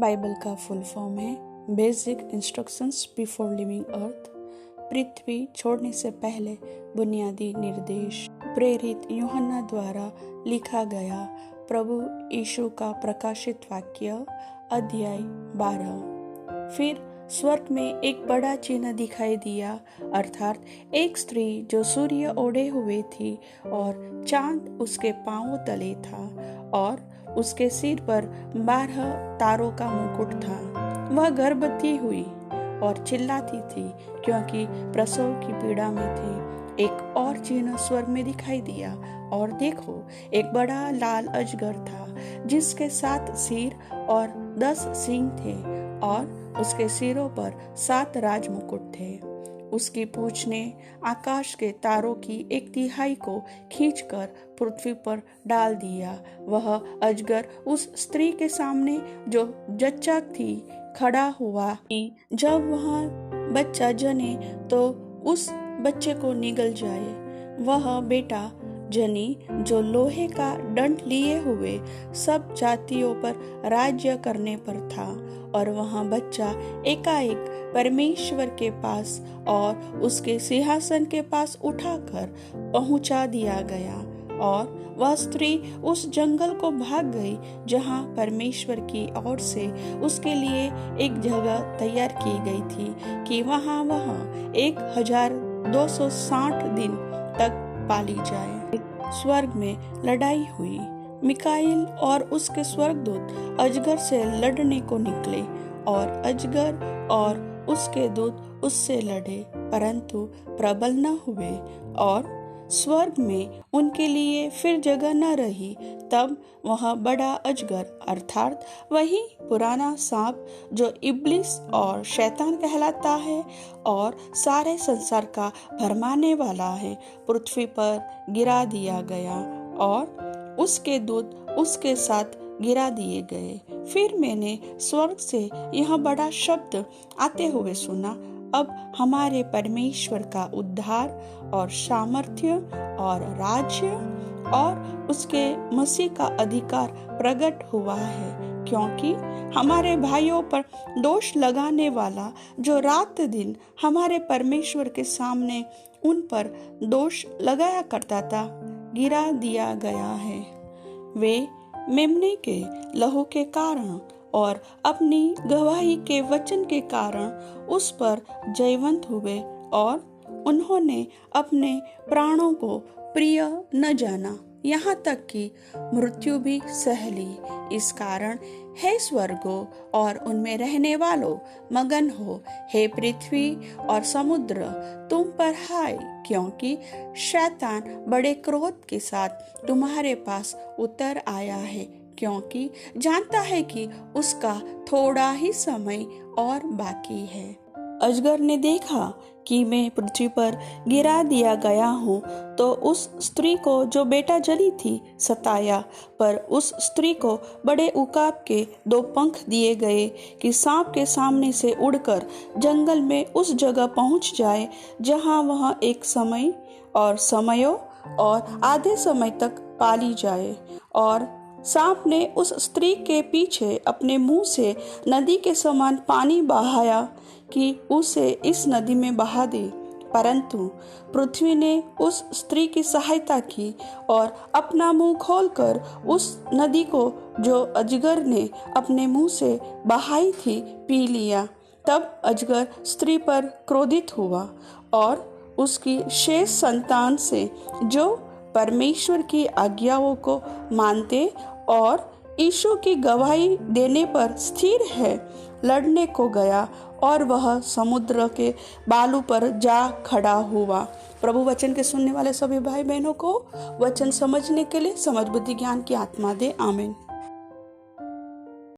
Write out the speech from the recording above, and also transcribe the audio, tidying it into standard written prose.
Bible का full form है basic instructions before living अर्थ। पृथ्वी छोड़ने से पहले बुनियादी निर्देश। प्रेरित यूहन्ना द्वारा लिखा गया प्रभु यीशु का प्रकाशित वाक्य अध्याय 12। फिर स्वर्ग में एक बड़ा चिन्ह दिखाई दिया, अर्थात एक स्त्री जो सूर्य ओढ़े हुए थी और चांद उसके पांव तले था और उसके सिर पर 12 तारों का मुकुट था। वह गर्भवती हुई और चिल्लाती थी क्योंकि प्रसव की पीड़ा में थी। एक और चिन्ह स्वर्ग में दिखाई दिया और देखो, एक बड़ा लाल अजगर था जिसके 7 सिर और 10 सींग थे और उसके सिरों पर 7 राज मुकुट थे। उसकी पूंछ ने आकाश के तारों की 1/3 को खींचकर पृथ्वी पर डाल दिया। वह अजगर उस स्त्री के सामने जो जच्चा थी खड़ा हुआ कि जब वह बच्चा जने तो उस बच्चे को निगल जाए। वह बेटा जनी जो लोहे का दंड लिए हुए सब जातियों पर राज्य करने पर था, और वह बच्चा एकाएक परमेश्वर के पास और उसके सिंहासन के पास उठाकर पहुंचा दिया गया। और वह स्त्री उस जंगल को भाग गई जहां परमेश्वर की ओर से उसके लिए एक जगह तैयार की गई थी कि वहां 1260 दिन तक पाली जाए। स्वर्ग में लड़ाई हुई। मिकाईल और उसके स्वर्गदूत अजगर से लड़ने को निकले और अजगर और उसके दूत उससे लड़े, परंतु प्रबल न हुए और स्वर्ग में उनके लिए फिर जगह न रही। तब वह बड़ा अजगर अर्थात वही पुराना सांप जो इब्लिस और शैतान कहलाता है और सारे संसार का भरमाने वाला है, पृथ्वी पर गिरा दिया गया और उसके दूत उसके साथ गिरा दिए गए। फिर मैंने स्वर्ग से यह बड़ा शब्द आते हुए सुना, अब हमारे परमेश्वर का उद्धार और सामर्थ्य और राज्य और उसके मसीह का अधिकार प्रकट हुआ है, क्योंकि हमारे भाइयों पर दोष लगाने वाला जो रात दिन हमारे परमेश्वर के सामने उन पर दोष लगाया करता था, गिरा दिया गया है। वे मेमने के लहू के कारण और अपनी गवाही के वचन के कारण उस पर जयवंत हुए और उन्होंने अपने प्राणों को प्रिय न जाना, यहाँ तक कि मृत्यु भी सह ली। इस कारण हे स्वर्गो और उनमें रहने वालों, मगन हो, हे पृथ्वी और समुद्र तुम पर हाय, क्योंकि शैतान बड़े क्रोध के साथ तुम्हारे पास उतर आया है, क्योंकि जानता है कि उसका थोड़ा ही समय और बाकी है। अजगर ने देखा कि मैं पृथ्वी पर गिरा दिया गया हूँ, तो उस स्त्री को जो बेटा जली थी सताया, पर उस स्त्री को बड़े उकाब के 2 पंख दिए गए कि सांप के सामने से उड़कर जंगल में उस जगह पहुँच जाए जहाँ वह एक समय और समयों और आधे समय तक पाली जाए। और सांप ने उस स्त्री के पीछे अपने मुंह से नदी के समान पानी बहाया कि उसे इस नदी में बहा दे, परंतु पृथ्वी ने उस स्त्री की सहायता की और अपना मुंह खोलकर उस नदी को जो अजगर ने अपने मुंह से बहाई थी पी लिया। तब अजगर स्त्री पर क्रोधित हुआ और उसकी शेष संतान से जो परमेश्वर की आज्ञाओं को मानते और यीशु की गवाही देने पर स्थिर है, लड़ने को गया और वह समुद्र के बालू पर जा खड़ा हुआ। प्रभु वचन के सुनने वाले सभी भाई बहनों को वचन समझने के लिए समझ बुद्धि ज्ञान की आत्मा दे। आमीन।